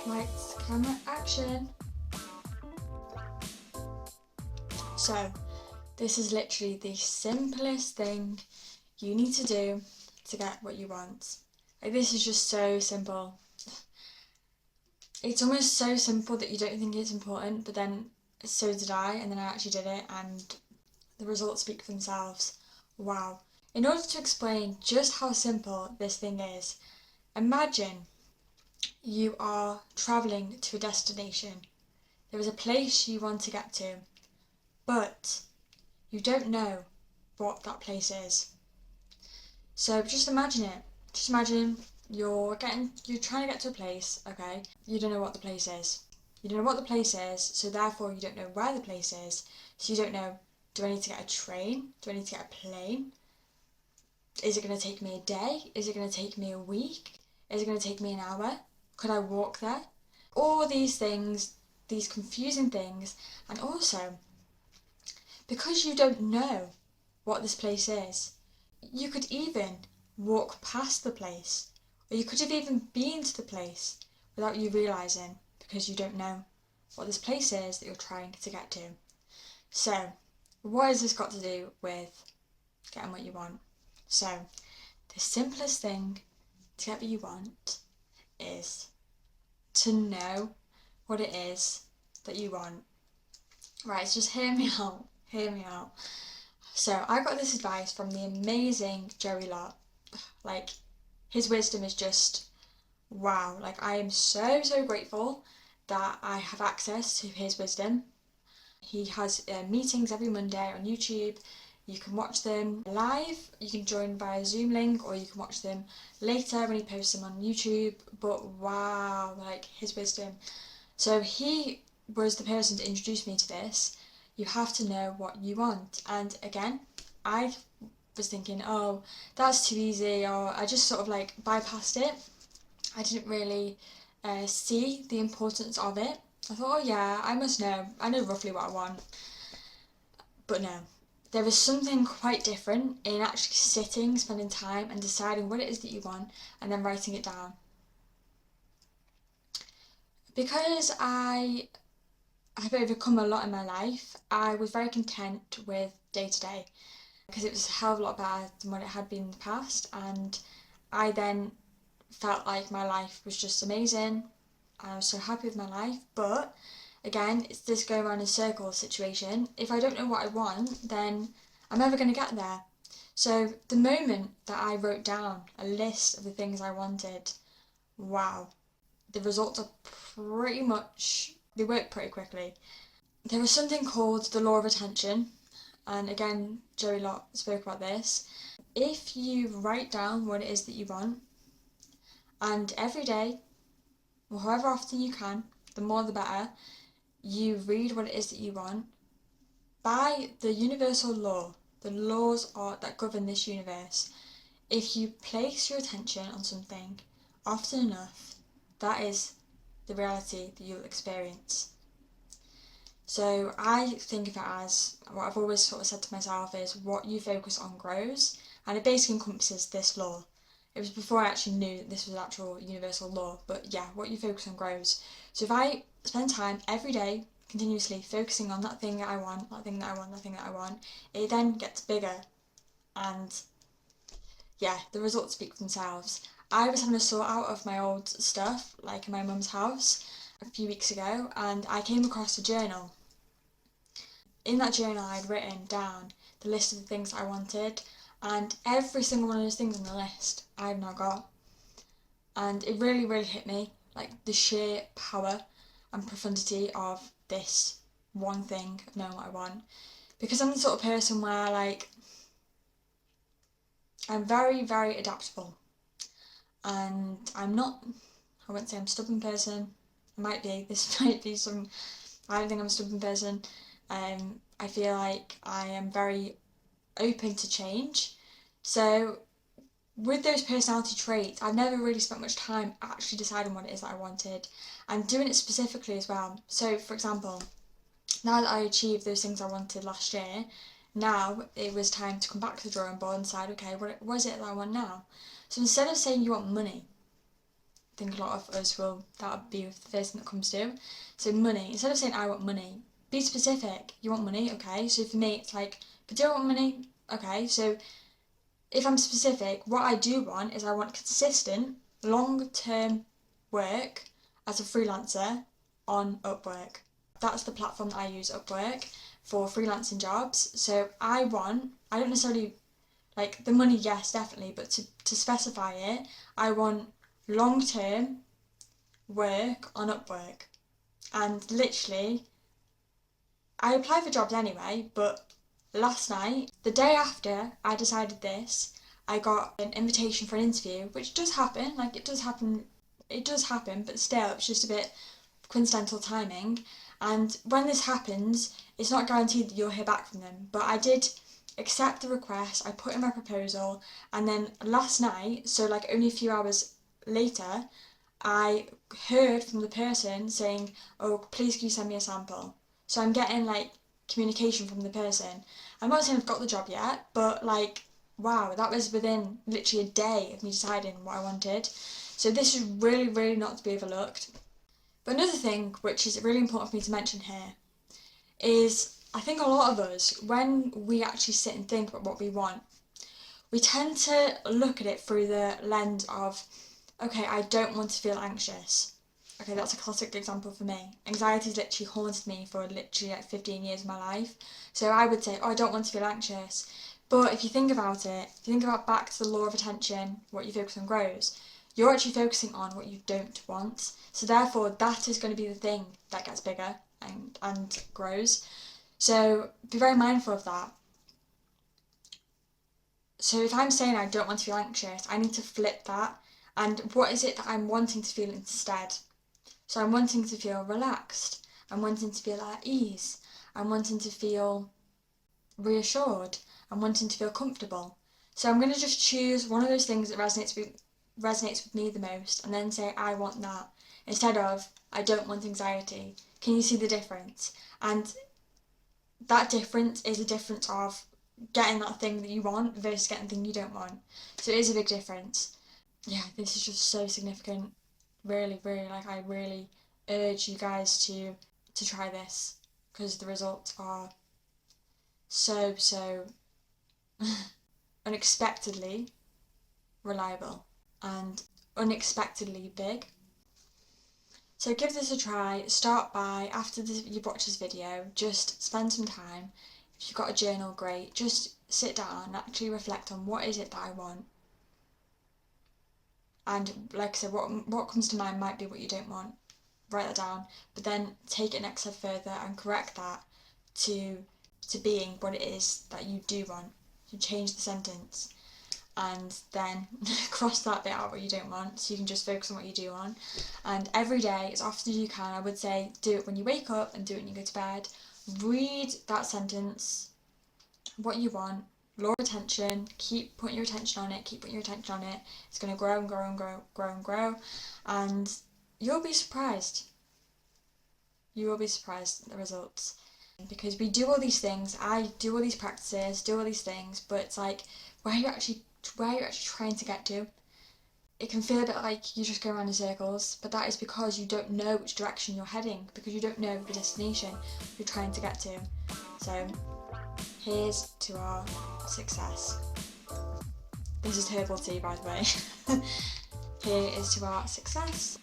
Lights, camera, action. So, this is literally the simplest thing you need to do to get what you want. Like, this is just so simple. It's almost so simple that you don't think it's important, but then so did I, and then I actually did it, and the results speak for themselves. Wow. In order to explain just how simple this thing is, imagine you are travelling to a destination. There is a place you want to get to, but you don't know what that place is. So just imagine it. Just imagine you're trying to get to a place, okay? You don't know what the place is. You don't know what the place is, so therefore you don't know where the place is. So you don't know, do I need to get a train? Do I need to get a plane? Is it going to take me a day? Is it going to take me a week? Is it going to take me an hour? Could I walk there? All these things, these confusing things, and also, because you don't know what this place is, you could even walk past the place, or you could have even been to the place without you realising, because you don't know what this place is that you're trying to get to. So, what has this got to do with getting what you want? So, the simplest thing to get what you want is to know what it is that you want. Right, so just hear me out. Hear me out. So I got this advice from the amazing Lott. Like, his wisdom is just wow. Like, I am so grateful that I have access to his wisdom. He has meetings every Monday on YouTube. You can watch them live, you can join via Zoom link, or you can watch them later when he posts them on YouTube. But wow, like, his wisdom. So he was the person to introduce me to this. You have to know what you want. And again, I was thinking, oh, that's too easy, or I just sort of like bypassed it. I didn't really see the importance of it. I thought, oh yeah, I must know. I know roughly what I want. But no, there is something quite different in actually sitting, spending time, and deciding what it is that you want, and then writing it down. Because I've overcome a lot in my life, I was very content with day to day, because it was a hell of a lot better than what it had been in the past, and I then felt like my life was just amazing. I was so happy with my life, but again, it's this go around in circles situation. If I don't know what I want, then I'm never going to get there. So the moment that I wrote down a list of the things I wanted, wow, the results are they work pretty quickly. There was something called the law of attention, and again, Lott spoke about this. If you write down what it is that you want, and every day, or however often you can, the more the better, you read what it is that you want, by the universal law, the laws that govern this universe, if you place your attention on something often enough, that is the reality that you'll experience. So I think of it as, what I've always sort of said to myself is, what you focus on grows, and it basically encompasses this law. It was before I actually knew that this was an actual universal law, but yeah, what you focus on grows. So if I spend time every day continuously focusing on that thing that I want, that thing that I want, that thing that I want, it then gets bigger, and yeah, the results speak for themselves. I was having a sort out of my old stuff, like in my mum's house, a few weeks ago, and I came across a journal. In that journal, I'd written down the list of the things I wanted, and every single one of those things on the list I've now got. And it really hit me, like the sheer power and profundity of this one thing of knowing what I want. Because I'm the sort of person where, like, I'm very adaptable, and I wouldn't say I'm a stubborn person. I might be, I don't think I'm a stubborn person. I feel like I am very open to change. So with those personality traits, I've never really spent much time actually deciding what it is that I wanted and doing it specifically as well. So for example, now that I achieved those things I wanted last year, now it was time to come back to the drawing board and decide, okay, what is it that I want now? So instead of saying you want money, think a lot of us will, that would be the first thing that comes to. So money, instead of saying I want money, be specific. You want money? Okay. So for me, it's like, but do I want money? Okay. So if I'm specific, what I do want is I want consistent, long-term work as a freelancer on Upwork. That's the platform that I use, Upwork, for freelancing jobs. So I don't necessarily, like, the money, yes, definitely, but to specify it, I want long-term work on Upwork. And literally, I apply for jobs anyway, but last night, the day after I decided this, I got an invitation for an interview, which does happen, like it does happen, but still, it's just a bit coincidental timing. And when this happens, it's not guaranteed that you'll hear back from them, but I did accept the request, I put in my proposal, and then last night, so like only a few hours later, I heard from the person saying, oh, please can you send me a sample? So I'm getting like communication from the person. I'm not saying I've got the job yet, but like, wow, that was within literally a day of me deciding what I wanted. So this is really, really not to be overlooked. But another thing which is really important for me to mention here is I think a lot of us, when we actually sit and think about what we want, we tend to look at it through the lens of, okay, I don't want to feel anxious. Okay, that's a classic example for me. Anxiety's literally haunted me for literally like 15 years of my life. So I would say, oh, I don't want to feel anxious. But if you think about it, if you think about back to the law of attention, what you focus on grows, you're actually focusing on what you don't want. So therefore, that is going to be the thing that gets bigger and grows. So be very mindful of that. So if I'm saying I don't want to feel anxious, I need to flip that. And what is it that I'm wanting to feel instead? So I'm wanting to feel relaxed. I'm wanting to feel at ease. I'm wanting to feel reassured. I'm wanting to feel comfortable. So I'm going to just choose one of those things that resonates with me the most and then say I want that instead of I don't want anxiety. Can you see the difference? And that difference is a difference of getting that thing that you want versus getting the thing you don't want. So it is a big difference. Yeah, this is just so significant. Really, really, like I really urge you guys to try this because the results are so unexpectedly reliable and unexpectedly big. So give this a try. Start by, after you watch this video, just spend some time. If you've got a journal, great. Just sit down and actually reflect on what is it that I want. And like I said, what comes to mind might be what you don't want. Write that down, but then take it next step further and correct that to being what it is that you do want. You change the sentence and then cross that bit out what you don't want so you can just focus on what you do want. And every day, as often as you can, I would say do it when you wake up and do it when you go to bed. Read that sentence, what you want, law of attention, keep putting your attention on it, It's going to grow and grow and grow and grow, and you'll be surprised. You will be surprised at the results. Because we do all these things, I do all these practices, do all these things, but it's like, where are you actually trying to get to? It can feel a bit like you just go around in circles, but that is because you don't know which direction you're heading, because you don't know the destination you're trying to get to. So, here's to our success. This is herbal tea, by the way. Here is to our success.